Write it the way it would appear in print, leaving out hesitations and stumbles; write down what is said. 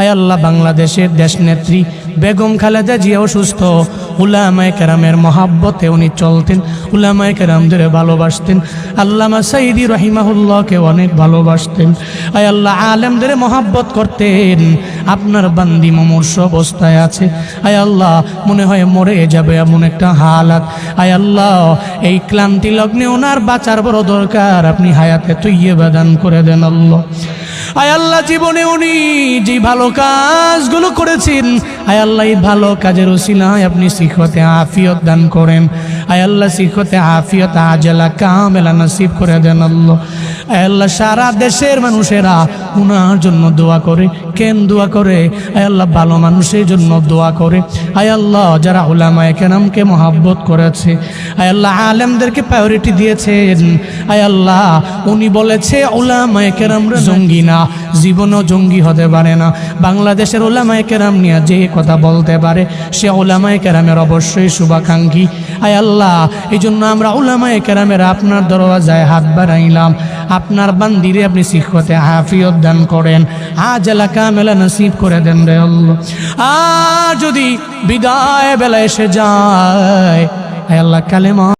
আয় আল্লাহ বাংলাদেশের দেশ নেত্রী বেগম খালেদা জিয়া অসুস্থ, উলামায়ে কেরামের মহাব্বতে উনি চলতেন, উলামায়ে কেরামদের ভালোবাসতেন, আল্লামা সাইদি রহিমাহুল্লাহকে অনেক ভালোবাসতেন। আয় আল্লাহ আলেমদের মহাব্বত করতেন। আপনার বান্দি মুমূর্ষু অবস্থায় আছে, আয় আল্লাহ মনে হয় মরে যাবে এমন একটা হালাত। আয় আল্লাহ এই ক্লান্তি লগ্নে ওনার বাঁচার বড় দরকার, আপনি হায়াতে তৈয়বা দান করে দেন আল্লাহ। আয় আল্লাহ জীবনে উনি যে ভালো কাজগুলো করেছেন, আয় আল্লাহ এই ভালো কাজের উসিলায় আপনি সিহতে আফিয়ত দান করেন। আয় আল্লাহ সিহতে আফিয়ত আজলা কামেলা নসিব করে দেন আল্লাহ। আয় আল্লাহ সারা দেশের মানুষেরা উনার জন্য দোয়া করে। কেন দোয়া করে? আয় আল্লাহ ভালো মানুষের জন্য দোয়া করে। আয় আল্লাহ যারা উলামায়ে কেরামকে মহাব্বত করেছে, আয় আল্লাহ আলেমদেরকে প্রায়োরিটি দিয়েছেন, আয় আল্লাহ উনি বলেছে উলামায়ে কেরামরা জঙ্গি না, জীবনও জঙ্গি হতে পারে না। বাংলাদেশের উলামায়ে কেরাম নিয়ে যে কথা বলতে পারে সে উলামায়ে কেরামের অবশ্যই শুভাকাঙ্ক্ষী। আয় আল্লাহ এই জন্য আমরা উলামায়ে কেরামের আপনার দরওয়াজায় হাত বাড়াইলাম। আপনার বান্দিরে আপনি সিহতে আফিয়ত দান করেন, আজলা কামেলা নসিব করে দেন রে আল্লাহ। আর যদি বিদায় বেলা এসে যায়, আয় আল্লাহ কালেমা